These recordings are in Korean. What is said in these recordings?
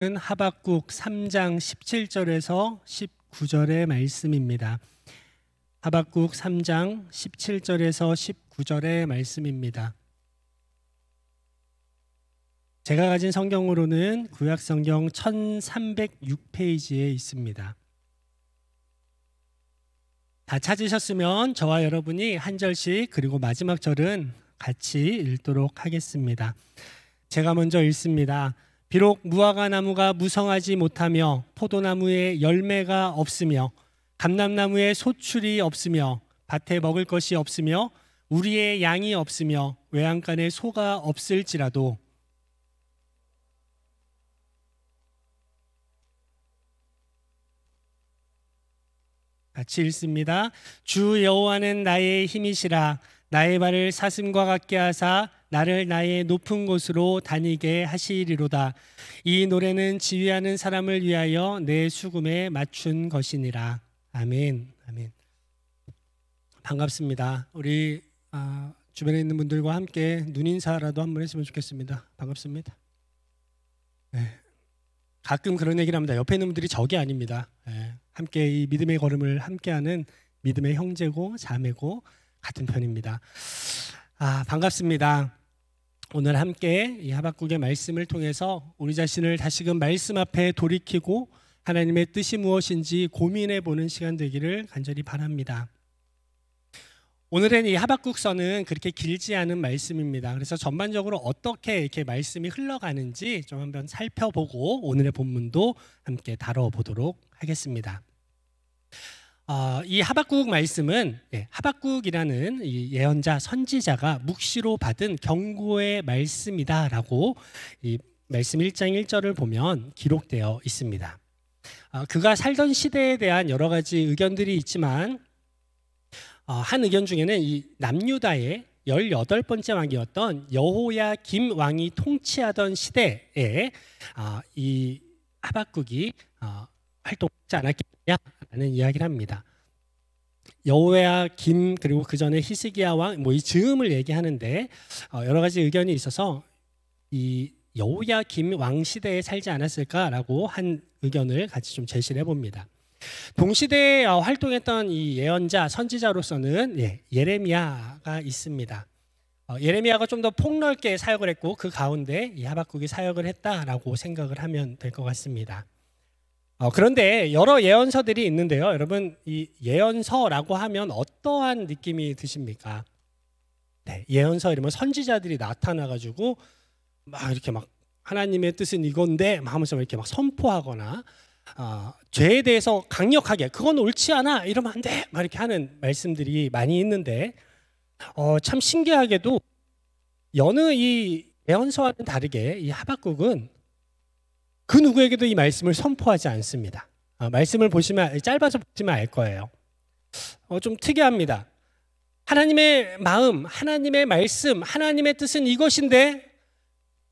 하박국 3장 17절에서 19절의 말씀입니다. 하박국 3장 17절에서 19절의 말씀입니다. 제가 가진 성경으로는 구약성경 1306페이지에 있습니다. 다 찾으셨으면 저와 여러분이 한 절씩 그리고 마지막 절은 같이 읽도록 하겠습니다. 제가 먼저 읽습니다. 비록 무화과 나무가 무성하지 못하며 포도나무에 열매가 없으며 감람나무에 소출이 없으며 밭에 먹을 것이 없으며 우리의 양이 없으며 외양간에 소가 없을지라도 같이 읽습니다. 주 여호와는 나의 힘이시라. 나의 발을 사슴과 같게 하사 나를 나의 높은 곳으로 다니게 하시리로다. 이 노래는 지휘하는 사람을 위하여 내 수금에 맞춘 것이니라. 아멘. 아멘. 반갑습니다. 우리 주변에 있는 분들과 함께 눈인사라도 한번 했으면 좋겠습니다. 반갑습니다. 네. 가끔 그런 얘기를 합니다. 옆에 있는 분들이 적이 아닙니다. 네. 함께 이 믿음의 걸음을 함께하는 믿음의 형제고 자매고 같은 편입니다. 반갑습니다. 오늘 함께 이 하박국의 말씀을 통해서 우리 자신을 다시금 말씀 앞에 돌이키고 하나님의 뜻이 무엇인지 고민해 보는 시간 되기를 간절히 바랍니다. 오늘은 이 하박국서는 그렇게 길지 않은 말씀입니다. 그래서 전반적으로 어떻게 이렇게 말씀이 흘러가는지 좀 한번 살펴보고 오늘의 본문도 함께 다뤄보도록 하겠습니다. 이 하박국 말씀은 하박국이라는 이 예언자 선지자가 묵시로 받은 경고의 말씀이다라고 이 말씀 1장 1절을 보면 기록되어 있습니다. 그가 살던 시대에 대한 여러 가지 의견들이 있지만 한 의견 중에는 이 남유다의 18번째 왕이었던 여호야김 왕이 통치하던 시대에 이 하박국이 활동하지 않았겠냐라는 이야기를 합니다. 여호야김 그리고 그 전에 히스기야 왕 이 즈음을 얘기하는데 여러 가지 의견이 있어서 이 여호야김 왕 시대에 살지 않았을까라고 한 의견을 같이 좀 제시를 해봅니다. 동시대에 활동했던 이 예언자 선지자로서는 예레미야가 있습니다. 예레미야가 좀 더 폭넓게 사역을 했고 그 가운데 이 하박국이 사역을 했다라고 생각을 하면 될 것 같습니다. 그런데 여러 예언서들이 있는데요. 여러분 이 예언서라고 하면 어떠한 느낌이 드십니까? 예언서 이러면 선지자들이 나타나가지고 막 이렇게 막 하나님의 뜻은 이건데 하면서 이렇게 막 선포하거나 죄에 대해서 강력하게 그건 옳지 않아 이러면 안 돼 막 이렇게 하는 말씀들이 많이 있는데 참 신기하게도 여느 이 예언서와는 다르게 이 하박국은 그 누구에게도 이 말씀을 선포하지 않습니다. 말씀을 보시면 짧아서 보시면 알 거예요. 좀 특이합니다. 하나님의 마음, 하나님의 말씀, 하나님의 뜻은 이것인데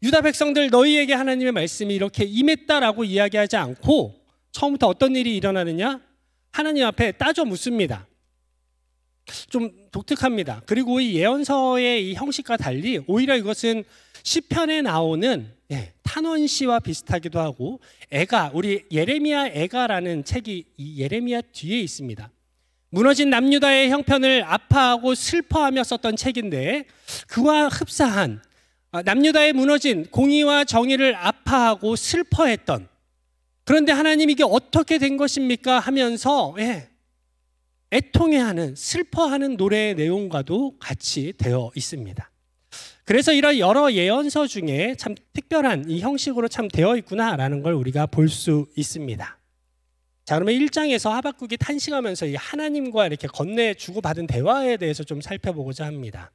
유다 백성들 너희에게 하나님의 말씀이 이렇게 임했다라고 이야기하지 않고 처음부터 어떤 일이 일어나느냐? 하나님 앞에 따져 묻습니다. 좀 독특합니다. 그리고 이 예언서의 이 형식과 달리 오히려 이것은 시편에 나오는 탄원시와 비슷하기도 하고 우리 예레미야 애가라는 책이 이 예레미야 뒤에 있습니다. 무너진 남유다의 형편을 아파하고 슬퍼하며 썼던 책인데 그와 흡사한 남유다의 무너진 공의와 정의를 아파하고 슬퍼했던 그런데 하나님 이게 어떻게 된 것입니까 하면서 애통해하는 슬퍼하는 노래의 내용과도 같이 되어 있습니다. 그래서 이런 여러 예언서 중에 참 특별한 이 형식으로 참 되어 있구나라는 걸 우리가 볼 수 있습니다. 자, 그러면 1장에서 하박국이 탄식하면서 이 하나님과 이렇게 건네 주고받은 대화에 대해서 좀 살펴보고자 합니다.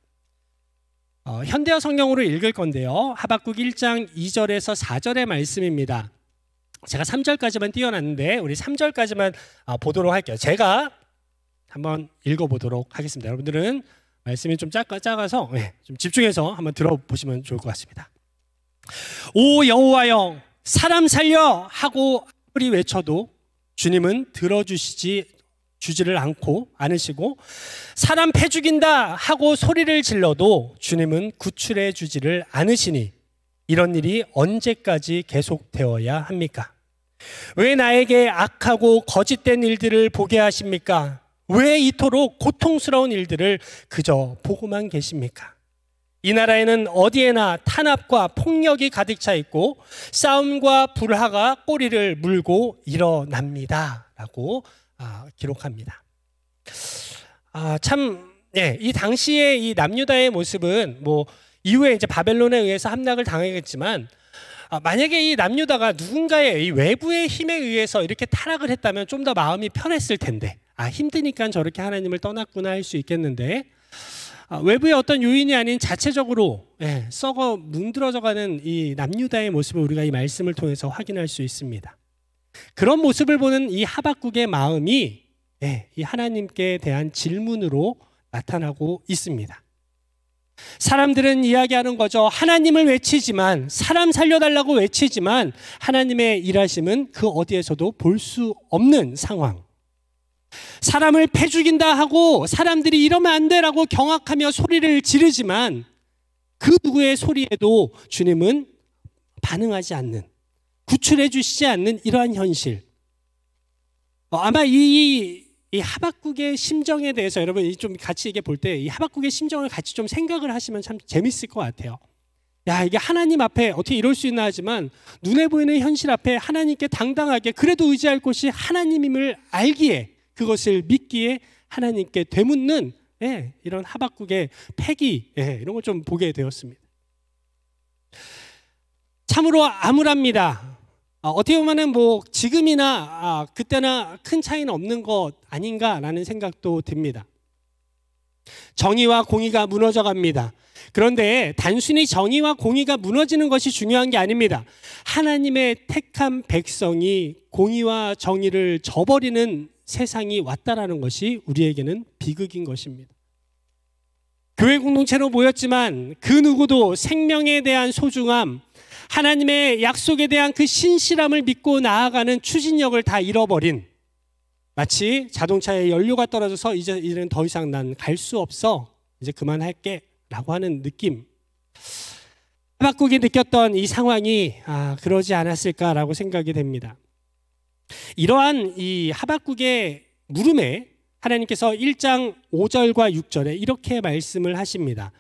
현대어 성경으로 읽을 건데요. 하박국 1장 2절에서 4절의 말씀입니다. 제가 3절까지만 띄워놨는데 우리 3절까지만 보도록 할게요. 제가 한번 읽어보도록 하겠습니다. 여러분들은 말씀이 좀 작아서 좀 집중해서 한번 들어보시면 좋을 것 같습니다. 오 여호와여 사람 살려 하고 아무리 외쳐도 주님은 주지를 않으시고 사람 패 죽인다 하고 소리를 질러도 주님은 구출해 주지를 않으시니 이런 일이 언제까지 계속되어야 합니까? 왜 나에게 악하고 거짓된 일들을 보게 하십니까? 왜 이토록 고통스러운 일들을 그저 보고만 계십니까? 이 나라에는 어디에나 탄압과 폭력이 가득 차 있고 싸움과 불화가 꼬리를 물고 일어납니다. 라고 기록합니다. 이 당시에 이 남유다의 모습은 이후에 이제 바벨론에 의해서 함락을 당하겠지만 만약에 이 남유다가 누군가의 이 외부의 힘에 의해서 이렇게 타락을 했다면 좀 더 마음이 편했을 텐데 힘드니까 저렇게 하나님을 떠났구나 할 수 있겠는데 외부의 어떤 요인이 아닌 자체적으로 썩어 뭉들어져가는 이 남유다의 모습을 우리가 이 말씀을 통해서 확인할 수 있습니다. 그런 모습을 보는 이 하박국의 마음이 이 하나님께 대한 질문으로 나타나고 있습니다. 사람들은 이야기하는 거죠. 하나님을 외치지만, 사람 살려달라고 외치지만 하나님의 일하심은 그 어디에서도 볼 수 없는 상황. 사람을 패 죽인다 하고 사람들이 이러면 안 되라고 경악하며 소리를 지르지만 그 누구의 소리에도 주님은 반응하지 않는, 구출해 주시지 않는 이러한 현실. 아마 이 하박국의 심정에 대해서 여러분 좀 같이 이게 볼 때 이 하박국의 심정을 같이 좀 생각을 하시면 참 재밌을 것 같아요. 이게 하나님 앞에 어떻게 이럴 수 있나 하지만 눈에 보이는 현실 앞에 하나님께 당당하게 그래도 의지할 곳이 하나님임을 알기에, 그것을 믿기에 하나님께 되묻는 이런 하박국의 패기, 이런 걸 좀 보게 되었습니다. 참으로 암울합니다. 어떻게 보면은 지금이나 그때나 큰 차이는 없는 것 아닌가라는 생각도 듭니다. 정의와 공의가 무너져 갑니다. 그런데 단순히 정의와 공의가 무너지는 것이 중요한 게 아닙니다. 하나님의 택한 백성이 공의와 정의를 저버리는 세상이 왔다라는 것이 우리에게는 비극인 것입니다. 교회 공동체로 모였지만 그 누구도 생명에 대한 소중함, 하나님의 약속에 대한 그 신실함을 믿고 나아가는 추진력을 다 잃어버린, 마치 자동차에 연료가 떨어져서 이제는 더 이상 난 갈 수 없어, 이제 그만할게 라고 하는 느낌. 하박국이 느꼈던 이 상황이 그러지 않았을까라고 생각이 됩니다. 이러한 이 하박국의 물음에 하나님께서 1장 5절과 6절에 이렇게 말씀을 하십니다.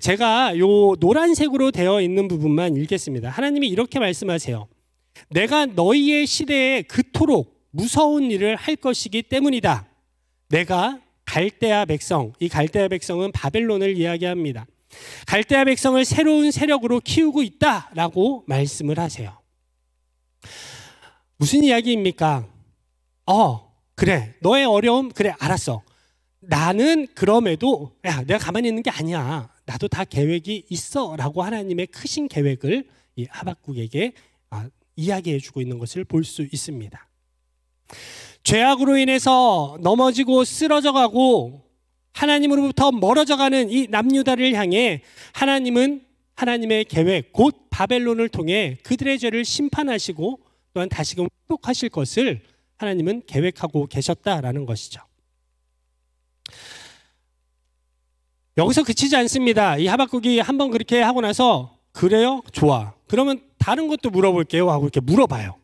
제가 요 노란색으로 되어 있는 부분만 읽겠습니다. 하나님이 이렇게 말씀하세요. 내가 너희의 시대에 그토록 무서운 일을 할 것이기 때문이다. 내가 갈대아 백성, 이 갈대아 백성은 바벨론을 이야기합니다. 갈대아 백성을 새로운 세력으로 키우고 있다라고 말씀을 하세요. 무슨 이야기입니까? 그래, 너의 어려움, 그래, 알았어. 나는 그럼에도 내가 가만히 있는 게 아니야. 나도 다 계획이 있어 라고 하나님의 크신 계획을 이 하박국에게 이야기해 주고 있는 것을 볼 수 있습니다. 죄악으로 인해서 넘어지고 쓰러져 가고 하나님으로부터 멀어져가는 이 남유다를 향해 하나님은 하나님의 계획, 곧 바벨론을 통해 그들의 죄를 심판하시고 또한 다시금 회복하실 것을 하나님은 계획하고 계셨다라는 것이죠. 여기서 그치지 않습니다. 이 하박국이 한번 그렇게 하고 나서 그래요? 좋아. 그러면 다른 것도 물어볼게요 하고 이렇게 물어봐요.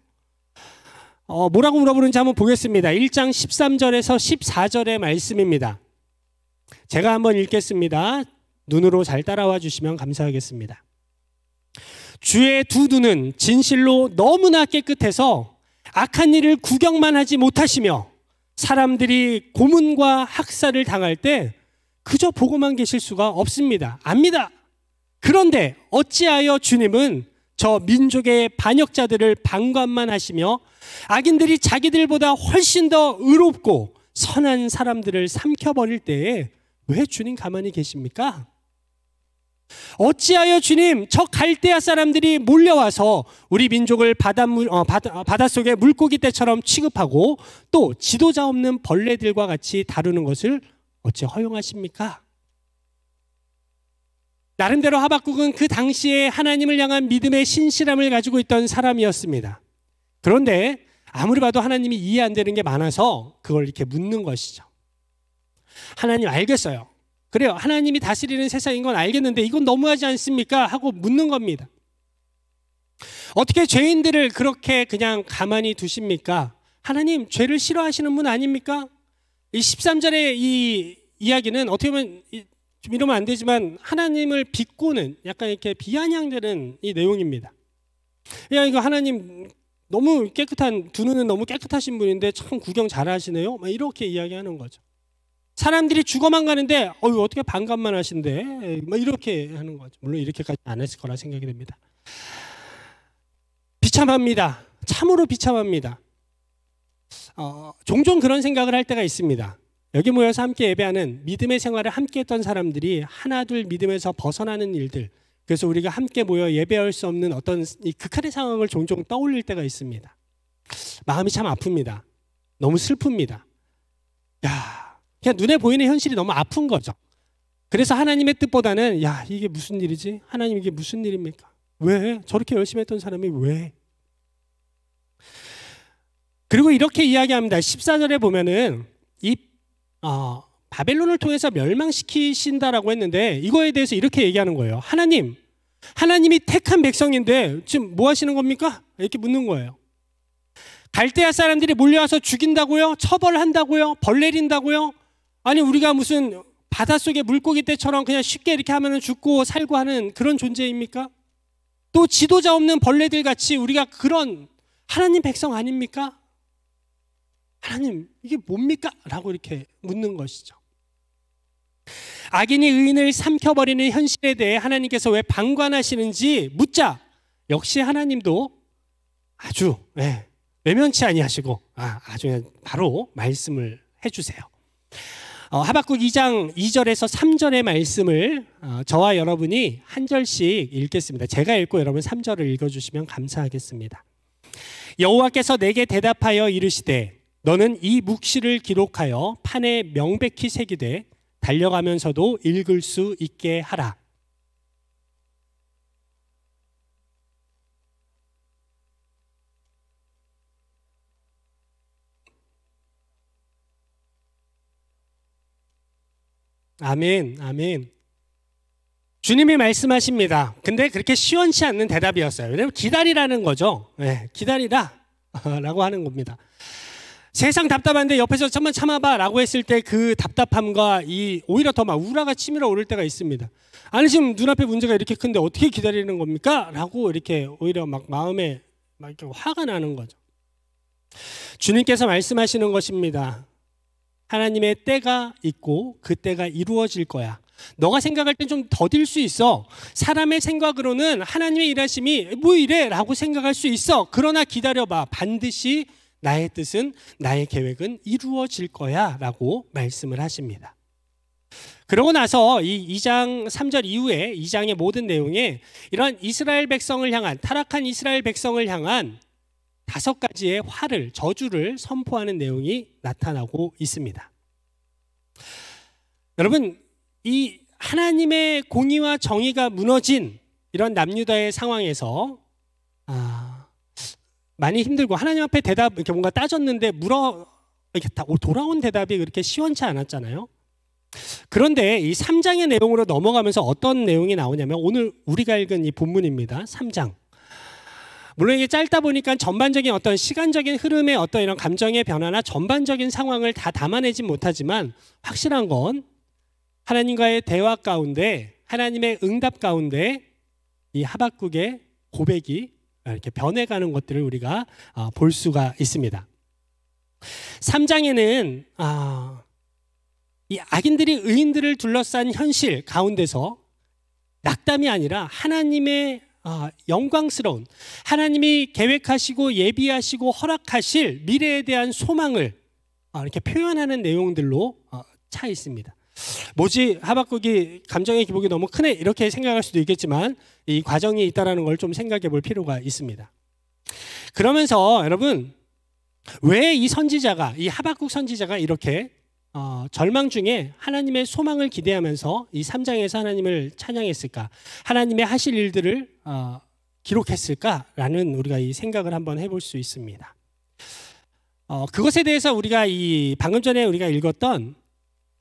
뭐라고 물어보는지 한번 보겠습니다. 1장 13절에서 14절의 말씀입니다. 제가 한번 읽겠습니다. 눈으로 잘 따라와 주시면 감사하겠습니다. 주의 두 눈은 진실로 너무나 깨끗해서 악한 일을 구경만 하지 못하시며 사람들이 고문과 학살을 당할 때 그저 보고만 계실 수가 없습니다. 압니다. 그런데 어찌하여 주님은 저 민족의 반역자들을 방관만 하시며 악인들이 자기들보다 훨씬 더 의롭고 선한 사람들을 삼켜버릴 때에 왜 주님 가만히 계십니까? 어찌하여 주님 저 갈대아 사람들이 몰려와서 우리 민족을 바닷속의 물고기 떼처럼 취급하고 또 지도자 없는 벌레들과 같이 다루는 것을 어찌 허용하십니까? 나름대로 하박국은 그 당시에 하나님을 향한 믿음의 신실함을 가지고 있던 사람이었습니다. 그런데 아무리 봐도 하나님이 이해 안 되는 게 많아서 그걸 이렇게 묻는 것이죠. 하나님 알겠어요. 그래요. 하나님이 다스리는 세상인 건 알겠는데 이건 너무하지 않습니까? 하고 묻는 겁니다. 어떻게 죄인들을 그렇게 그냥 가만히 두십니까? 하나님 죄를 싫어하시는 분 아닙니까? 이 13절의 이 이야기는 어떻게 보면 좀 이러면 안 되지만 하나님을 비꼬는 약간 이렇게 비아냥되는 이 내용입니다. 야, 이거 하나님 너무 두 눈은 너무 깨끗하신 분인데 참 구경 잘하시네요. 막 이렇게 이야기하는 거죠. 사람들이 죽어만 가는데 어떻게 반갑만 하신대? 막 이렇게 하는 거죠. 물론 이렇게까지 안 했을 거라 생각이 됩니다. 비참합니다. 참으로 비참합니다. 종종 그런 생각을 할 때가 있습니다. 여기 모여서 함께 예배하는 믿음의 생활을 함께 했던 사람들이 하나둘 믿음에서 벗어나는 일들, 그래서 우리가 함께 모여 예배할 수 없는 어떤 이 극한의 상황을 종종 떠올릴 때가 있습니다. 마음이 참 아픕니다. 너무 슬픕니다. 그냥 눈에 보이는 현실이 너무 아픈 거죠. 그래서 하나님의 뜻보다는 이게 무슨 일이지? 하나님 이게 무슨 일입니까? 왜? 저렇게 열심히 했던 사람이 왜? 그리고 이렇게 이야기합니다. 14절에 보면은 바벨론을 통해서 멸망시키신다라고 했는데 이거에 대해서 이렇게 얘기하는 거예요. 하나님이 택한 백성인데 지금 뭐 하시는 겁니까? 이렇게 묻는 거예요. 갈대아 사람들이 몰려와서 죽인다고요? 처벌한다고요? 벌 내린다고요? 아니 우리가 무슨 바닷속의 물고기 떼처럼 그냥 쉽게 이렇게 하면 죽고 살고 하는 그런 존재입니까? 또 지도자 없는 벌레들 같이 우리가 그런 하나님 백성 아닙니까? 하나님 이게 뭡니까? 라고 이렇게 묻는 것이죠. 악인이 의인을 삼켜버리는 현실에 대해 하나님께서 왜 방관하시는지 묻자 역시 하나님도 아주 외면치 아니하시고 아주 그냥 바로 말씀을 해주세요. 하박국 2장 2절에서 3절의 말씀을 저와 여러분이 한 절씩 읽겠습니다. 제가 읽고 여러분 3절을 읽어주시면 감사하겠습니다. 여호와께서 내게 대답하여 이르시되 너는 이 묵시를 기록하여 판에 명백히 새기되 달려가면서도 읽을 수 있게 하라. 아멘, 아멘. 주님이 말씀하십니다. 근데 그렇게 시원치 않는 대답이었어요. 왜냐하면 기다리라는 거죠. 기다리라 라고 하는 겁니다. 세상 답답한데 옆에서 잠만 참아봐 라고 했을 때 그 답답함과 오히려 더 막 우라가 치밀어 오를 때가 있습니다. 아니 지금 눈앞에 문제가 이렇게 큰데 어떻게 기다리는 겁니까? 라고 이렇게 오히려 막 마음에 막 이렇게 화가 나는 거죠. 주님께서 말씀하시는 것입니다. 하나님의 때가 있고 그 때가 이루어질 거야. 너가 생각할 땐 좀 더딜 수 있어. 사람의 생각으로는 하나님의 일하심이 뭐 이래 라고 생각할 수 있어. 그러나 기다려봐. 반드시 나의 뜻은 나의 계획은 이루어질 거야 라고 말씀을 하십니다. 그러고 나서 이 2장 3절 이후에 2장의 모든 내용에 이런 이스라엘 백성을 향한 타락한 이스라엘 백성을 향한 5가지의 저주를 선포하는 내용이 나타나고 있습니다. 여러분 이 하나님의 공의와 정의가 무너진 이런 남유다의 상황에서 많이 힘들고 하나님 앞에 대답 이렇게 뭔가 따졌는데 이렇게 돌아온 대답이 그렇게 시원치 않았잖아요. 그런데 이 3장의 내용으로 넘어가면서 어떤 내용이 나오냐면 오늘 우리가 읽은 이 본문입니다. 3장. 물론 이게 짧다 보니까 전반적인 어떤 시간적인 흐름의 어떤 이런 감정의 변화나 전반적인 상황을 다 담아내진 못하지만 확실한 건 하나님과의 대화 가운데 하나님의 응답 가운데 이 하박국의 고백이 이렇게 변해가는 것들을 우리가 볼 수가 있습니다. 3장에는 이 악인들이 의인들을 둘러싼 현실 가운데서 낙담이 아니라 하나님의 영광스러운 하나님이 계획하시고 예비하시고 허락하실 미래에 대한 소망을 이렇게 표현하는 내용들로 차 있습니다. 뭐지 하박국이 감정의 기복이 너무 크네 이렇게 생각할 수도 있겠지만 이 과정이 있다는 걸 좀 생각해 볼 필요가 있습니다. 그러면서 여러분 왜 이 하박국 선지자가 이렇게 절망 중에 하나님의 소망을 기대하면서 이 3장에서 하나님을 찬양했을까? 하나님의 하실 일들을 기록했을까라는 우리가 이 생각을 한번 해볼 수 있습니다. 그것에 대해서 우리가 방금 전에 우리가 읽었던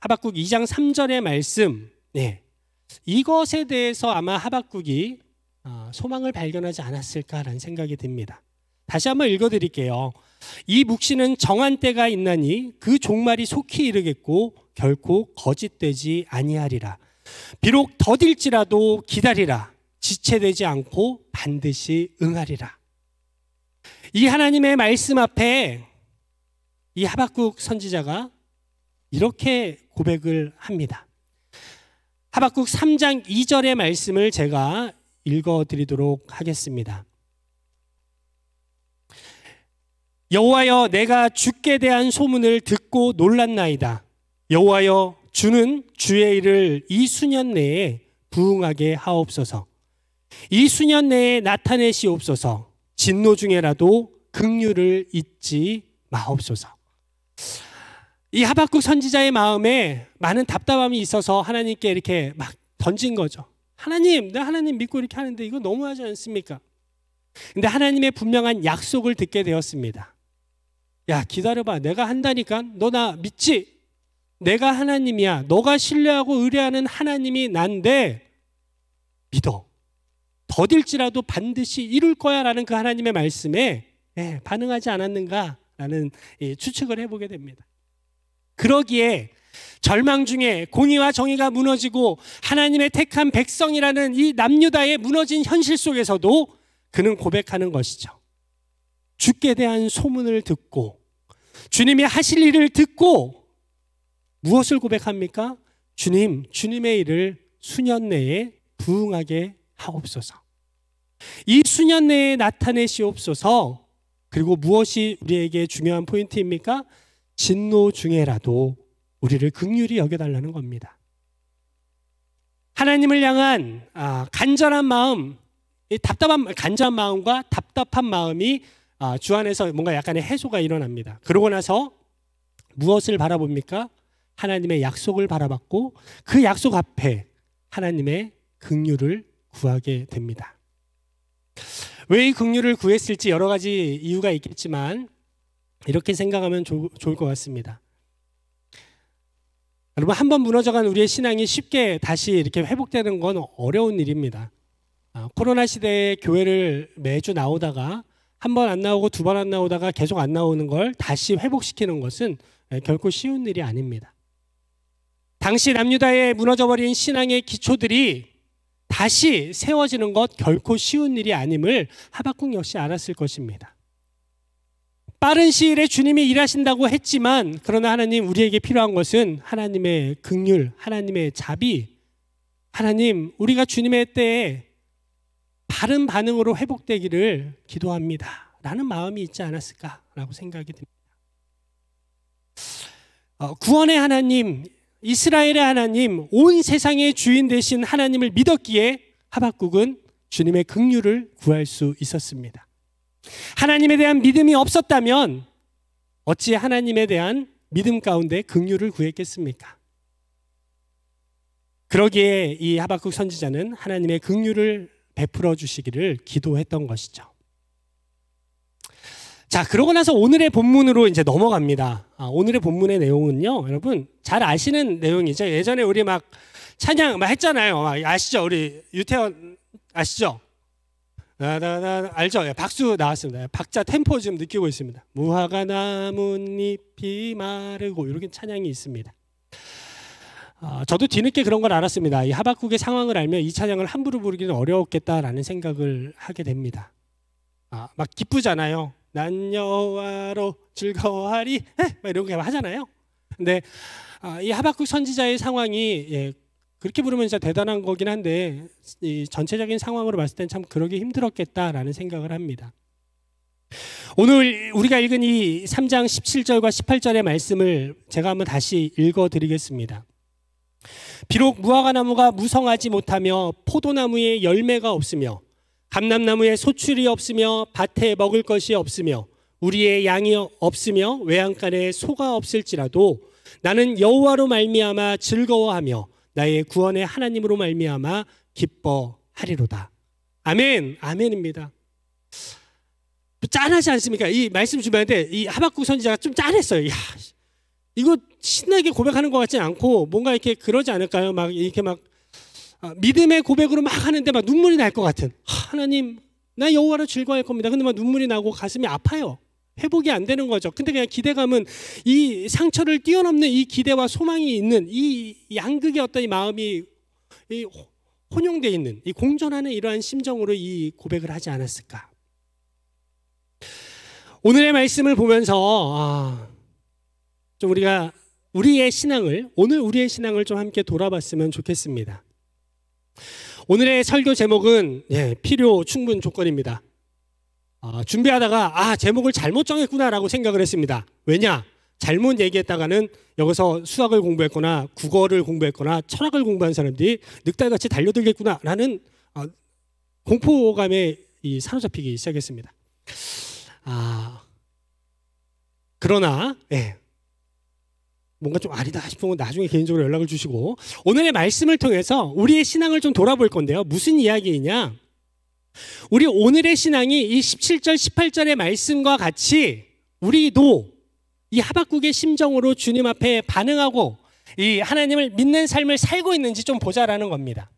하박국 2장 3절의 말씀, 이것에 대해서 아마 하박국이 소망을 발견하지 않았을까라는 생각이 듭니다. 다시 한번 읽어드릴게요. 이 묵시는 정한 때가 있나니 그 종말이 속히 이르겠고 결코 거짓되지 아니하리라. 비록 더딜지라도 기다리라. 지체되지 않고 반드시 응하리라. 이 하나님의 말씀 앞에 이 하박국 선지자가 이렇게 고백을 합니다. 하박국 3장 2절의 말씀을 제가 읽어드리도록 하겠습니다. 여호와여, 내가 주께 대한 소문을 듣고 놀랐나이다. 여호와여, 주는 주의 일을 이 수년 내에 부응하게 하옵소서. 이 수년 내에 나타내시옵소서. 진노 중에라도 긍휼을 잊지 마옵소서. 이 하박국 선지자의 마음에 많은 답답함이 있어서 하나님께 이렇게 막 던진 거죠. 하나님, 나 하나님 믿고 이렇게 하는데 이거 너무하지 않습니까? 근데 하나님의 분명한 약속을 듣게 되었습니다. 야, 기다려봐. 내가 한다니까. 너 나 믿지? 내가 하나님이야. 너가 신뢰하고 의뢰하는 하나님이 난데 믿어. 더딜지라도 반드시 이룰 거야 라는 그 하나님의 말씀에 반응하지 않았는가라는 추측을 해보게 됩니다. 그러기에 절망 중에 공의와 정의가 무너지고 하나님의 택한 백성이라는 이 남유다의 무너진 현실 속에서도 그는 고백하는 것이죠. 주께 대한 소문을 듣고 주님이 하실 일을 듣고 무엇을 고백합니까? 주님, 주님의 일을 수년 내에 부응하게 하옵소서. 이 수년 내에 나타내시옵소서. 그리고 무엇이 우리에게 중요한 포인트입니까? 진노 중에라도 우리를 긍휼히 여겨달라는 겁니다. 하나님을 향한 간절한 마음, 간절한 마음과 답답한 마음이 주 안에서 뭔가 약간의 해소가 일어납니다. 그러고 나서 무엇을 바라봅니까? 하나님의 약속을 바라봤고 그 약속 앞에 하나님의 긍휼을 구하게 됩니다. 왜 이 긍휼을 구했을지 여러 가지 이유가 있겠지만 이렇게 생각하면 좋을 것 같습니다. 여러분, 한번 무너져간 우리의 신앙이 쉽게 다시 이렇게 회복되는 건 어려운 일입니다. 코로나 시대에 교회를 매주 나오다가 한 번 안 나오고 두 번 안 나오다가 계속 안 나오는 걸 다시 회복시키는 것은 결코 쉬운 일이 아닙니다. 당시 남유다에 무너져버린 신앙의 기초들이 다시 세워지는 것 결코 쉬운 일이 아님을 하박국 역시 알았을 것입니다. 빠른 시일에 주님이 일하신다고 했지만 그러나 하나님, 우리에게 필요한 것은 하나님의 긍휼, 하나님의 자비, 하나님, 우리가 주님의 때에 바른 반응으로 회복되기를 기도합니다 라는 마음이 있지 않았을까라고 생각이 듭니다. 구원의 하나님, 이스라엘의 하나님, 온 세상의 주인 되신 하나님을 믿었기에 하박국은 주님의 긍휼을 구할 수 있었습니다. 하나님에 대한 믿음이 없었다면 어찌 하나님에 대한 믿음 가운데 긍휼을 구했겠습니까? 그러기에 이 하박국 선지자는 하나님의 긍휼을 베풀어 주시기를 기도했던 것이죠. 자, 그러고 나서 오늘의 본문으로 이제 넘어갑니다. 오늘의 본문의 내용은요, 여러분 잘 아시는 내용이죠. 예전에 우리 막 찬양 막 했잖아요. 아시죠? 우리 유태원 아시죠? 알죠? 박수 나왔습니다. 박자 템포 지금 느끼고 있습니다. 무화과 나뭇잎이 마르고 이렇게 찬양이 있습니다. 저도 뒤늦게 그런 걸 알았습니다. 이 하박국의 상황을 알면 이 찬양을 함부로 부르기는 어려웠겠다라는 생각을 하게 됩니다. 막 기쁘잖아요. 난 여호와로 즐거워하리 막 이런 거 하잖아요. 근데 이 하박국 선지자의 상황이 그렇게 부르면 진짜 대단한 거긴 한데 이 전체적인 상황으로 봤을 땐 참 그러기 힘들었겠다라는 생각을 합니다. 오늘 우리가 읽은 이 3장 17절과 18절의 말씀을 제가 한번 다시 읽어드리겠습니다. 비록 무화과나무가 무성하지 못하며 포도나무에 열매가 없으며 감람나무에 소출이 없으며 밭에 먹을 것이 없으며 우리의 양이 없으며 외양간에 소가 없을지라도 나는 여호와로 말미암아 즐거워하며 나의 구원의 하나님으로 말미암아 기뻐하리로다. 아멘. 아멘입니다. 짠하지 않습니까? 이 말씀 주변인데 이 하박국 선지자가 좀 짠했어요. 야, 이거 신나게 고백하는 것 같지 않고 뭔가 이렇게 그러지 않을까요? 막 이렇게 막 믿음의 고백으로 막 하는데 막 눈물이 날 것 같은, 하나님 나 여호와로 즐거워할 겁니다. 근데 막 눈물이 나고 가슴이 아파요. 회복이 안 되는 거죠. 근데 그냥 기대감은 이 상처를 뛰어넘는 이 기대와 소망이 있는 이 양극의 어떤 이 마음이 이 혼용되어 있는 이 공존하는 이러한 심정으로 이 고백을 하지 않았을까. 오늘의 말씀을 보면서 좀 우리가 우리의 신앙을 좀 함께 돌아봤으면 좋겠습니다. 오늘의 설교 제목은 필요 충분 조건입니다. 준비하다가 제목을 잘못 정했구나라고 생각을 했습니다. 왜냐? 잘못 얘기했다가는 여기서 수학을 공부했거나 국어를 공부했거나 철학을 공부한 사람들이 늑달같이 달려들겠구나라는 공포감에 사로잡히기 시작했습니다. 그러나 뭔가 좀 아니다 싶으면 나중에 개인적으로 연락을 주시고, 오늘의 말씀을 통해서 우리의 신앙을 좀 돌아볼 건데요. 무슨 이야기이냐? 우리 오늘의 신앙이 이 17절 18절의 말씀과 같이 우리도 이 하박국의 심정으로 주님 앞에 반응하고 이 하나님을 믿는 삶을 살고 있는지 좀 보자라는 겁니다.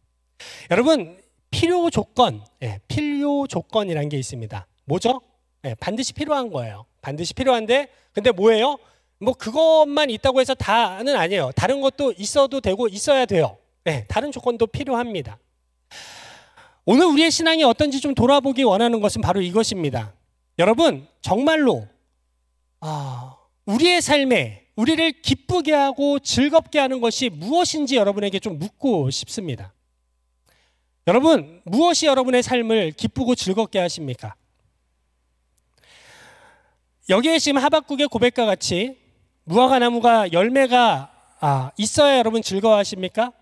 여러분, 필요 조건이라는 게 있습니다. 뭐죠? 반드시 필요한 거예요. 반드시 필요한데, 근데 뭐예요? 뭐 그것만 있다고 해서 다는 아니에요. 다른 것도 있어도 되고 있어야 돼요. 다른 조건도 필요합니다. 오늘 우리의 신앙이 어떤지 좀 돌아보기 원하는 것은 바로 이것입니다. 여러분, 정말로 우리의 삶에 우리를 기쁘게 하고 즐겁게 하는 것이 무엇인지 여러분에게 좀 묻고 싶습니다. 여러분, 무엇이 여러분의 삶을 기쁘고 즐겁게 하십니까? 여기에 지금 하박국의 고백과 같이 무화과 나무가 열매가 있어야 여러분 즐거워하십니까?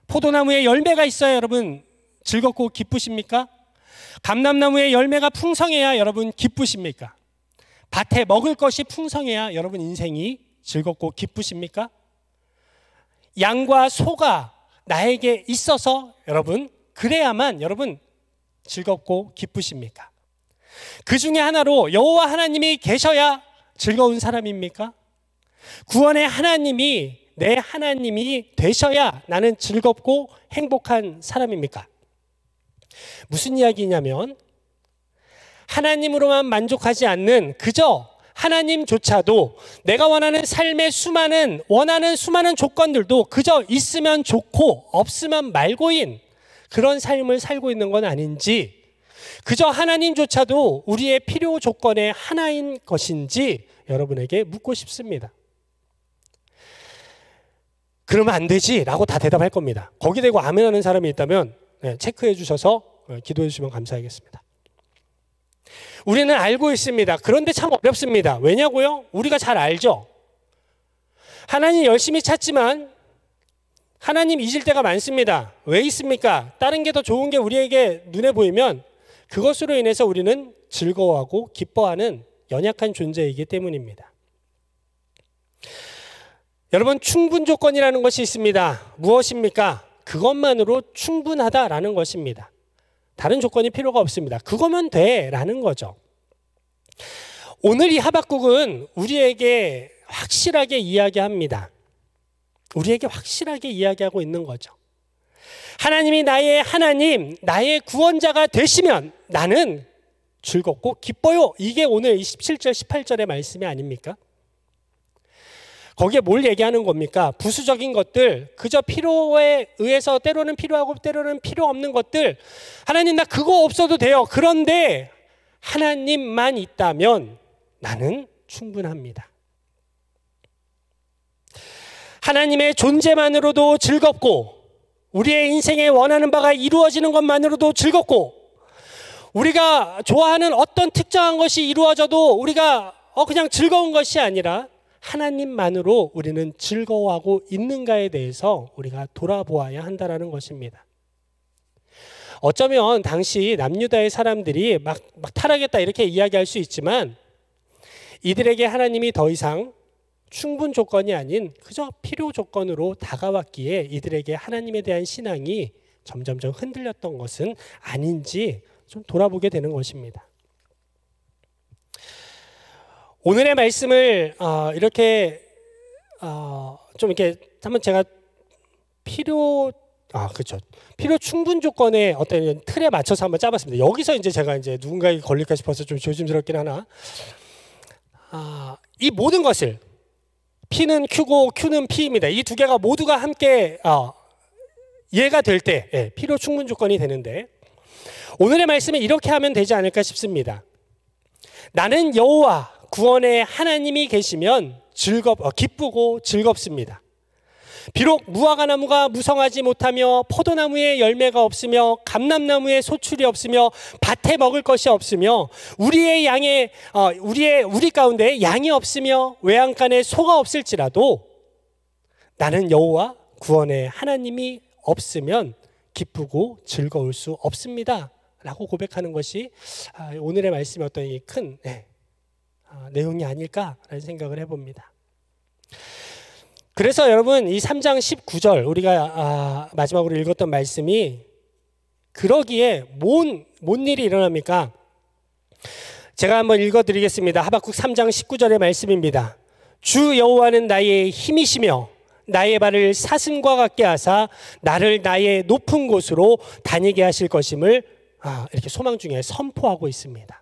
포도나무에 열매가 있어야 여러분 즐겁고 기쁘십니까? 감람나무에 열매가 풍성해야 여러분 기쁘십니까? 밭에 먹을 것이 풍성해야 여러분 인생이 즐겁고 기쁘십니까? 양과 소가 나에게 있어서 여러분 그래야만 여러분 즐겁고 기쁘십니까? 그 중에 하나로 여호와 하나님이 계셔야 즐거운 사람입니까? 구원의 하나님이 내 하나님이 되셔야 나는 즐겁고 행복한 사람입니까? 무슨 이야기냐면, 하나님으로만 만족하지 않는 그저 하나님조차도 내가 원하는 삶의 원하는 수많은 조건들도 그저 있으면 좋고 없으면 말고인 그런 삶을 살고 있는 건 아닌지, 그저 하나님조차도 우리의 필요 조건의 하나인 것인지 여러분에게 묻고 싶습니다. 그러면 안 되지 라고 다 대답할 겁니다. 거기 대고 아멘 하는 사람이 있다면 체크해 주셔서 기도해 주시면 감사하겠습니다. 우리는 알고 있습니다. 그런데 참 어렵습니다. 왜냐고요? 우리가 잘 알죠. 하나님 열심히 찾지만 하나님 잊을 때가 많습니다. 왜 있습니까? 다른 게 더 좋은 게 우리에게 눈에 보이면 그것으로 인해서 우리는 즐거워하고 기뻐하는 연약한 존재이기 때문입니다. 여러분, 충분 조건이라는 것이 있습니다. 무엇입니까? 그것만으로 충분하다라는 것입니다. 다른 조건이 필요가 없습니다. 그거면 돼라는 거죠. 오늘 이 하박국은 우리에게 확실하게 이야기합니다. 우리에게 확실하게 이야기하고 있는 거죠. 하나님이 나의 하나님, 나의 구원자가 되시면 나는 즐겁고 기뻐요. 이게 오늘 17절, 18절의 말씀이 아닙니까? 거기에 뭘 얘기하는 겁니까? 부수적인 것들, 그저 필요에 의해서 때로는 필요하고 때로는 필요 없는 것들, 하나님 나 그거 없어도 돼요. 그런데 하나님만 있다면 나는 충분합니다. 하나님의 존재만으로도 즐겁고 우리의 인생에 원하는 바가 이루어지는 것만으로도 즐겁고, 우리가 좋아하는 어떤 특정한 것이 이루어져도 우리가 그냥 즐거운 것이 아니라 하나님만으로 우리는 즐거워하고 있는가에 대해서 우리가 돌아보아야 한다는 것입니다. 어쩌면 당시 남유다의 사람들이 막 타락했다 이렇게 이야기할 수 있지만, 이들에게 하나님이 더 이상 충분 조건이 아닌 그저 필요 조건으로 다가왔기에 이들에게 하나님에 대한 신앙이 점점점 흔들렸던 것은 아닌지 좀 돌아보게 되는 것입니다. 오늘의 말씀을 이렇게 좀 이렇게 한번 제가 그렇죠. 필요 충분 조건의 어떤 틀에 맞춰서 한번 짜봤습니다. 여기서 이제 제가 이제 누군가에게 걸릴까 싶어서 좀 조심스럽긴 하나, 이 모든 것을 P는 Q고 Q는 P입니다. 이 두 개가 모두가 함께 이해가 될 때 필요 충분 조건이 되는데, 오늘의 말씀은 이렇게 하면 되지 않을까 싶습니다. 나는 여호와 구원의 하나님이 계시면 기쁘고 즐겁습니다. 비록 무화과나무가 무성하지 못하며 포도나무에 열매가 없으며 감람나무에 소출이 없으며 밭에 먹을 것이 없으며 우리 가운데 양이 없으며 외양간에 소가 없을지라도 나는 여호와 구원의 하나님이 없으면 기쁘고 즐거울 수 없습니다 라고 고백하는 것이 오늘의 말씀의 어떤 이 큰 내용이 아닐까라는 생각을 해봅니다. 그래서 여러분, 이 3장 19절 우리가 마지막으로 읽었던 말씀이 그러기에 뭔 일이 일어납니까? 제가 한번 읽어드리겠습니다. 하박국 3장 19절의 말씀입니다. 주 여호와는 나의 힘이시며 나의 발을 사슴과 같게 하사 나를 나의 높은 곳으로 다니게 하실 것임을 이렇게 소망 중에 선포하고 있습니다.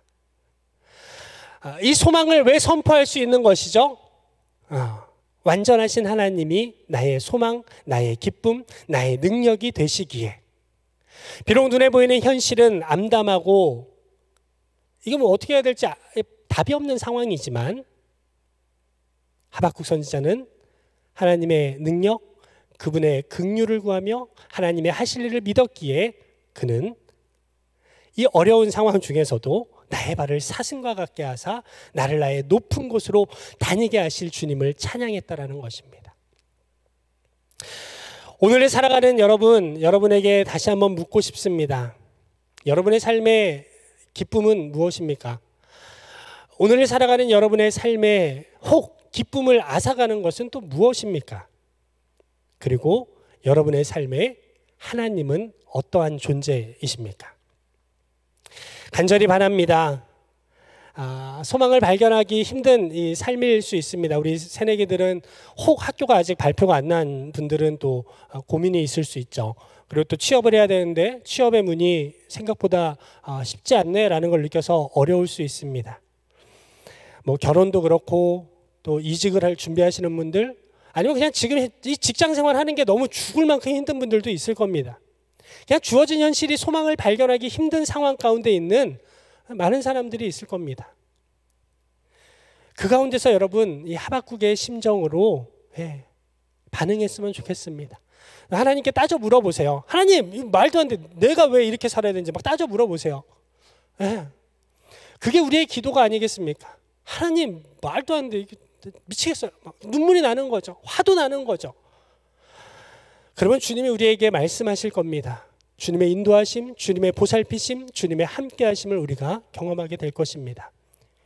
이 소망을 왜 선포할 수 있는 것이죠? 완전하신 하나님이 나의 소망, 나의 기쁨, 나의 능력이 되시기에. 비록 눈에 보이는 현실은 암담하고 이거 뭐 어떻게 해야 될지 답이 없는 상황이지만, 하박국 선지자는 하나님의 능력, 그분의 긍휼을 구하며 하나님의 하실 일을 믿었기에 그는 이 어려운 상황 중에서도 나의 발을 사슴과 같게 하사 나를 나의 높은 곳으로 다니게 하실 주님을 찬양했다라는 것입니다. 오늘을 살아가는 여러분에게 다시 한번 묻고 싶습니다. 여러분의 삶의 기쁨은 무엇입니까? 오늘을 살아가는 여러분의 삶에 혹 기쁨을 앗아가는 것은 또 무엇입니까? 그리고 여러분의 삶에 하나님은 어떠한 존재이십니까? 간절히 바랍니다. 소망을 발견하기 힘든 이 삶일 수 있습니다. 우리 새내기들은 혹 학교가 아직 발표가 안 난 분들은 또 고민이 있을 수 있죠. 그리고 또 취업을 해야 되는데 취업의 문이 생각보다 쉽지 않네라는 걸 느껴서 어려울 수 있습니다. 뭐 결혼도 그렇고 또 이직을 할 준비하시는 분들, 아니면 그냥 지금 이 직장 생활하는 게 너무 죽을 만큼 힘든 분들도 있을 겁니다. 그냥 주어진 현실이 소망을 발견하기 힘든 상황 가운데 있는 많은 사람들이 있을 겁니다. 그 가운데서 여러분, 이 하박국의 심정으로 반응했으면 좋겠습니다. 하나님께 따져 물어보세요. 하나님, 말도 안 돼. 내가 왜 이렇게 살아야 되는지 막 따져 물어보세요. 그게 우리의 기도가 아니겠습니까? 하나님, 말도 안 돼. 미치겠어요. 막 눈물이 나는 거죠. 화도 나는 거죠. 그러면 주님이 우리에게 말씀하실 겁니다. 주님의 인도하심, 주님의 보살피심, 주님의 함께하심을 우리가 경험하게 될 것입니다.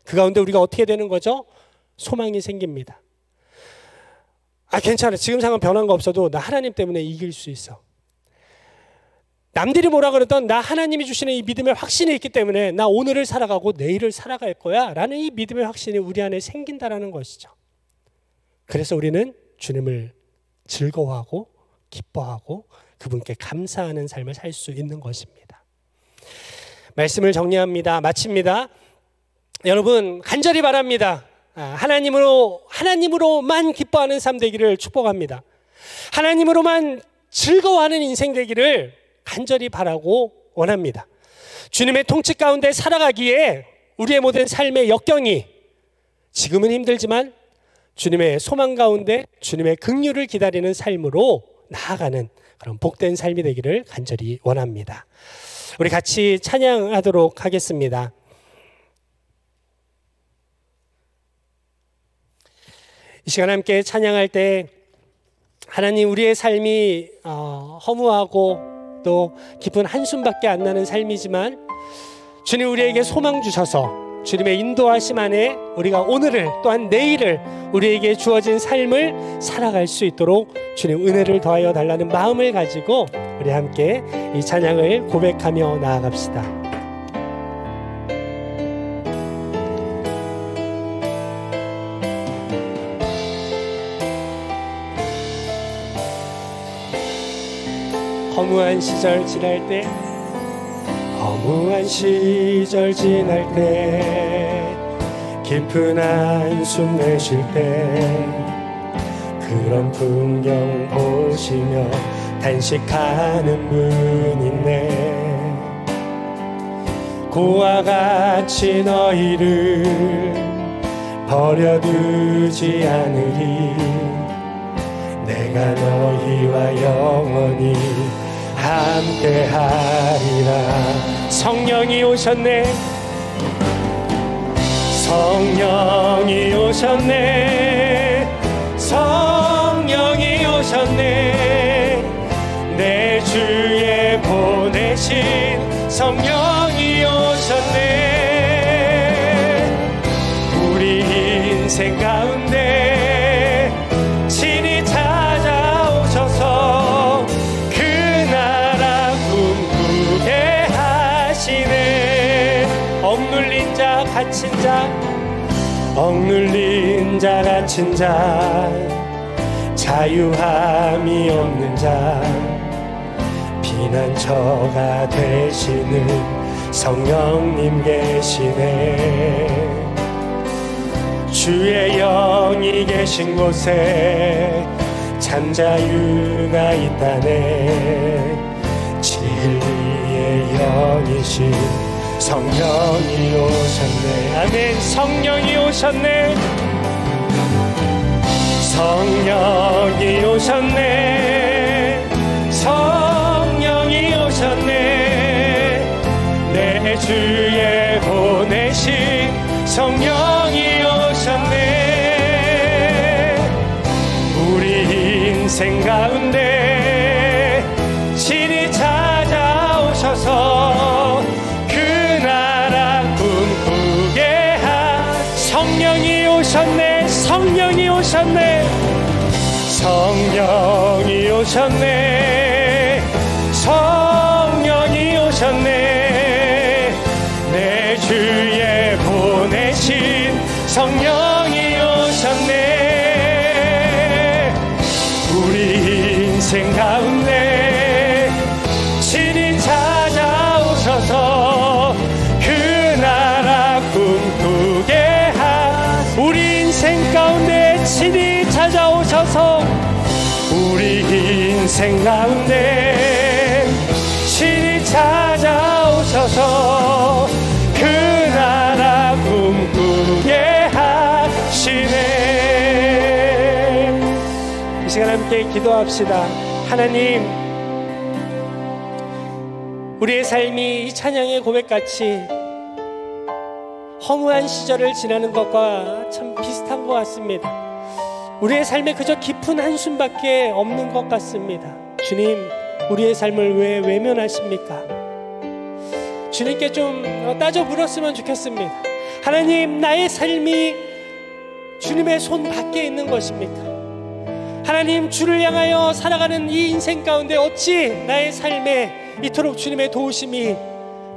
그 가운데 우리가 어떻게 되는 거죠? 소망이 생깁니다. 괜찮아. 지금 상황 변한 거 없어도 나 하나님 때문에 이길 수 있어. 남들이 뭐라 그러던 나 하나님이 주시는 이 믿음의 확신이 있기 때문에 나 오늘을 살아가고 내일을 살아갈 거야 라는 이 믿음의 확신이 우리 안에 생긴다는 것이죠. 그래서 우리는 주님을 즐거워하고 기뻐하고 그분께 감사하는 삶을 살 수 있는 것입니다. 말씀을 정리합니다. 마칩니다. 여러분, 간절히 바랍니다. 하나님으로만 기뻐하는 삶 되기를 축복합니다. 하나님으로만 즐거워하는 인생 되기를 간절히 바라고 원합니다. 주님의 통치 가운데 살아가기에 우리의 모든 삶의 역경이 지금은 힘들지만 주님의 소망 가운데 주님의 긍휼을 기다리는 삶으로 나아가는 그런 복된 삶이 되기를 간절히 원합니다. 우리 같이 찬양하도록 하겠습니다. 이 시간 함께 찬양할 때 하나님, 우리의 삶이 허무하고 또 깊은 한숨밖에 안 나는 삶이지만 주님 우리에게 소망 주셔서 주님의 인도하심 안에 우리가 오늘을 또한 내일을 우리에게 주어진 삶을 살아갈 수 있도록 주님 은혜를 더하여 달라는 마음을 가지고 우리 함께 이 찬양을 고백하며 나아갑시다. 허무한 시절 지날 때, 허무한 시절 지날 때, 깊은 한숨 내쉴 때, 그런 풍경 보시며 단식하는 분 있네. 고와 같이 너희를 버려두지 않으리. 내가 너희와 영원히 함께하리라. 성령이 오셨네. 성령이 오셨네. 성령이 오셨네. 내 주에 보내신 성령이 오셨네. 우리 인생 가운데 친히 찾아오셔서 그 나라 꿈꾸게 하시네. 억눌린 자 갇힌 자, 억눌린 자 갇힌 자, 자유함이 없는 자, 피난처가 되시는 성령님 계시네. 주의 영이 계신 곳에 참자유가 있다네. 진리의 영이신 성령이 오셨네. 아멘. 성령이 오셨네. 성령이 오셨네. 성령이 오셨네. 내 주에 보내신 성령이 오셨네. 우리 인생 가운데 친히 찾아오셔서 그 나라 꿈꾸게 성령이 오셨네. 성령이 오셨네. 성령이 오셨네. 성령이 오셨네. 내 주에 보내신 성령이 오셨네. 우리 인생 가운데 친히 찾아오셔서 그 나라 꿈꾸게 우리 인생 가운데 친히 찾아오셔서 우리 인생 가운데 친히 찾아오셔서 그 나라 꿈꾸게 하시네. 이 시간 함께 기도합시다. 하나님, 우리의 삶이 이 찬양의 고백같이 허무한 시절을 지나는 것과 참 비슷한 것 같습니다. 우리의 삶에 그저 깊은 한숨밖에 없는 것 같습니다. 주님, 우리의 삶을 왜 외면하십니까? 주님께 좀 따져 물었으면 좋겠습니다. 하나님, 나의 삶이 주님의 손 밖에 있는 것입니까? 하나님, 주를 향하여 살아가는 이 인생 가운데 어찌 나의 삶에 이토록 주님의 도우심이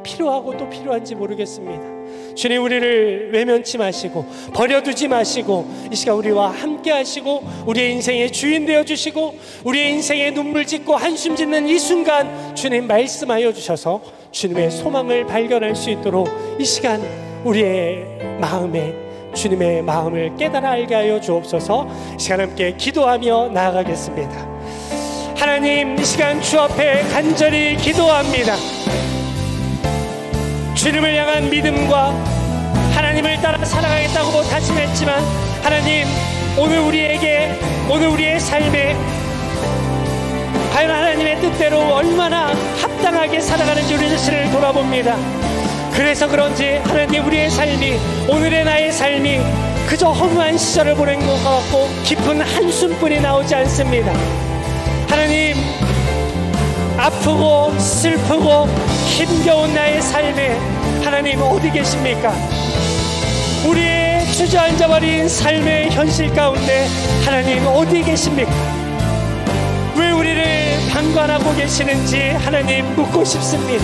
필요하고 또 필요한지 모르겠습니다. 주님, 우리를 외면치 마시고 버려두지 마시고 이 시간 우리와 함께 하시고 우리의 인생의 주인 되어주시고 우리의 인생에 눈물 짓고 한숨 짓는 이 순간 주님 말씀하여 주셔서 주님의 소망을 발견할 수 있도록 이 시간 우리의 마음에 주님의 마음을 깨달아 알게 하여 주옵소서. 이 시간 함께 기도하며 나아가겠습니다. 하나님, 이 시간 주 앞에 간절히 기도합니다. 주님을 향한 믿음과 하나님을 따라 살아가겠다고 다짐했지만 하나님, 오늘 우리의 삶에 과연 하나님의 뜻대로 얼마나 합당하게 살아가는지 우리 자신을 돌아봅니다. 그래서 그런지 하나님, 우리의 삶이, 오늘의 나의 삶이 그저 허무한 시절을 보낸 것 같고 깊은 한숨뿐이 나오지 않습니다. 하나님, 아프고 슬프고 힘겨운 나의 삶에 하나님 어디 계십니까? 우리의 주저앉아버린 삶의 현실 가운데 하나님 어디 계십니까? 왜 우리를 방관하고 계시는지 하나님 묻고 싶습니다.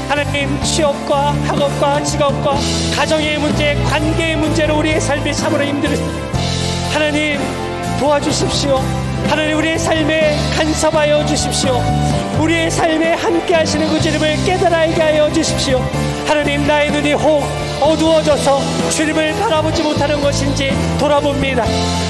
하나님, 취업과 학업과 직업과 가정의 문제, 관계의 문제로 우리의 삶이 참으로 힘들었습니다. 하나님 도와주십시오. 하나님, 우리의 삶에 간섭하여 주십시오. 우리의 삶에 함께 하시는 그 주님을 깨달아 알게 하여 주십시오. 하나님, 나의 눈이 혹 어두워져서 주님을 바라보지 못하는 것인지 돌아봅니다.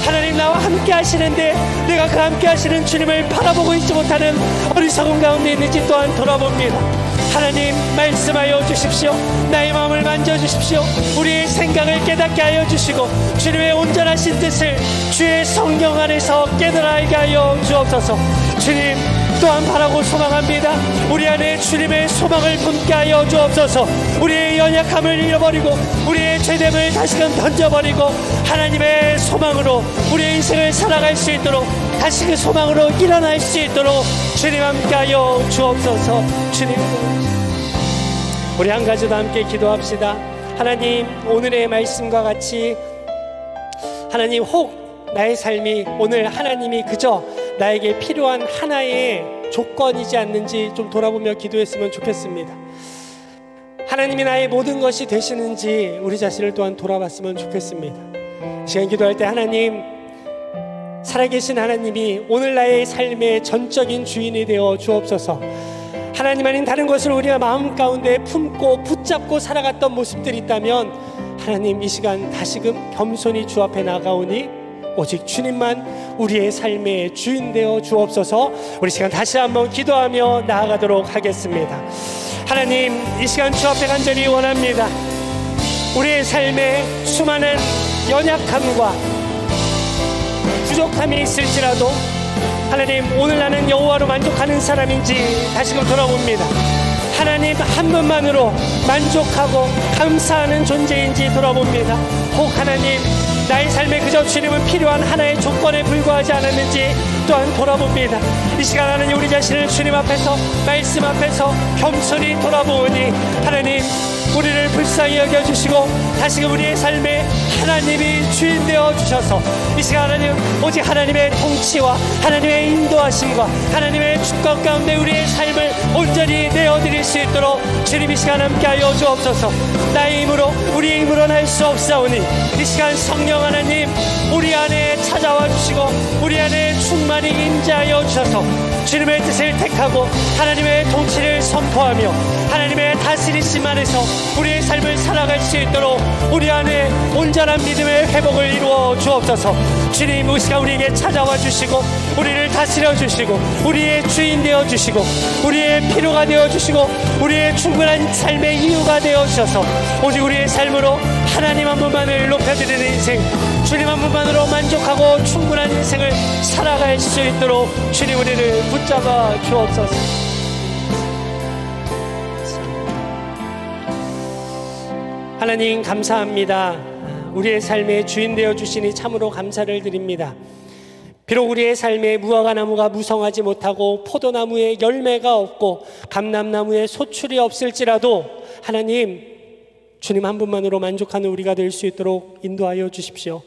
하나님, 나와 함께 하시는데 내가 그 함께 하시는 주님을 바라보고 있지 못하는 어리석은 가운데 있는지 또한 돌아봅니다. 하나님, 말씀하여 주십시오. 나의 마음을 만져주십시오. 우리의 생각을 깨닫게 하여 주시고 주님의 온전하신 뜻을 주의 성령 안에서 깨달아 알게 하여 주옵소서. 주님 또한 바라고 소망합니다. 우리 안에 주님의 소망을 품게 하여 주옵소서. 우리의 연약함을 잃어버리고 우리의 죄됨을 다시금 던져버리고 하나님의 소망으로 우리의 인생을 살아갈 수 있도록, 다시 그 소망으로 일어날 수 있도록 주님 함께 하여 주옵소서. 주님, 우리 한 가지 더 함께 기도합시다. 하나님, 오늘의 말씀과 같이 하나님, 혹 나의 삶이 오늘 하나님이 그저 나에게 필요한 하나의 조건이지 않는지 좀 돌아보며 기도했으면 좋겠습니다. 하나님이 나의 모든 것이 되시는지 우리 자신을 또한 돌아봤으면 좋겠습니다. 시간 기도할 때 하나님, 살아계신 하나님이 오늘 나의 삶의 전적인 주인이 되어 주옵소서. 하나님 아닌 다른 것을 우리가 마음 가운데 품고 붙잡고 살아갔던 모습들이 있다면 하나님, 이 시간 다시금 겸손히 주 앞에 나가오니 오직 주님만 우리의 삶의 주인 되어 주옵소서. 우리 시간 다시 한번 기도하며 나아가도록 하겠습니다. 하나님, 이 시간 주 앞에 간절히 원합니다. 우리의 삶에 수많은 연약함과 부족함이 있을지라도 하나님, 오늘 나는 여호와로 만족하는 사람인지 다시금 돌아봅니다. 하나님 한 분만으로 만족하고 감사하는 존재인지 돌아봅니다. 혹 하나님, 나의 삶에 그저 주님은 필요한 하나의 조건에 불과하지 않았는지 또한 돌아봅니다. 이 시간 하나님, 우리 자신을 주님 앞에서, 말씀 앞에서 겸손히 돌아보니 하나님, 우리를 불쌍히 여겨주시고 다시금 우리의 삶에 하나님이 주인 되어 주셔서 이 시간 하나님, 오직 하나님의 통치와 하나님의 인도하심과 하나님의 축복 가운데 우리의 삶을 온전히 내어드릴 수 있도록 주님 이 시간 함께하여 주옵소서. 나의 힘으로, 우리의 힘으로는 할 수 없사오니 이 시간 성령 하나님, 우리 안에 찾아와 주시고 우리 안에 충만히 임재하여 주셔서 주님의 뜻을 택하고 하나님의 통치를 선포하며 하나님의 다스리심 안에서 우리의 삶을 살아갈 수 있도록 우리 안에 온전한 믿음의 회복을 이루어 주옵소서. 주님, 이 시간 우리에게 찾아와 주시고 우리를 다스려 주시고 우리의 주인 되어 주시고 우리의 필요가 되어 주시고 우리의 충분한 삶의 이유가 되어 주셔서 오직 우리의 삶으로 하나님 한 분만을 높여드리는 인생, 주님 한 분만으로 만족하고 충분한 인생을 살아갈 수 있도록 주님 우리를 붙잡아 주옵소서. 하나님 감사합니다. 우리의 삶의 주인 되어 주시니 참으로 감사를 드립니다. 비록 우리의 삶에 무화과 나무가 무성하지 못하고 포도나무에 열매가 없고 감람나무에 소출이 없을지라도 하나님, 주님 한 분만으로 만족하는 우리가 될 수 있도록 인도하여 주십시오.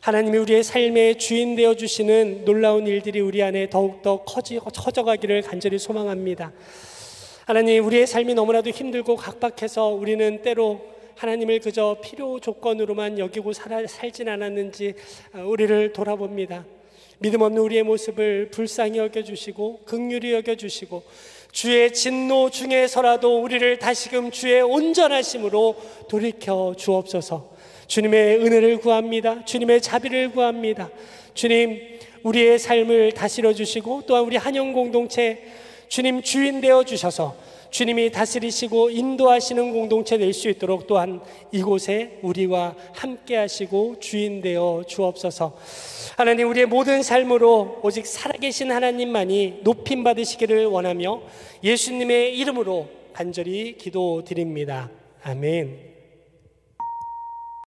하나님이 우리의 삶의 주인 되어 주시는 놀라운 일들이 우리 안에 더욱더 커져가기를 간절히 소망합니다. 하나님, 우리의 삶이 너무나도 힘들고 각박해서 우리는 때로 하나님을 그저 필요 조건으로만 여기고 살진 않았는지 우리를 돌아봅니다. 믿음 없는 우리의 모습을 불쌍히 여겨주시고 긍휼히 여겨주시고 주의 진노 중에서라도 우리를 다시금 주의 온전하심으로 돌이켜 주옵소서. 주님의 은혜를 구합니다. 주님의 자비를 구합니다. 주님, 우리의 삶을 다스려 주시고 또한 우리 한영 공동체 주님 주인 되어 주셔서 주님이 다스리시고 인도하시는 공동체 될 수 있도록 또한 이곳에 우리와 함께 하시고 주인 되어 주옵소서. 하나님, 우리의 모든 삶으로 오직 살아계신 하나님만이 높임 받으시기를 원하며 예수님의 이름으로 간절히 기도드립니다. 아멘.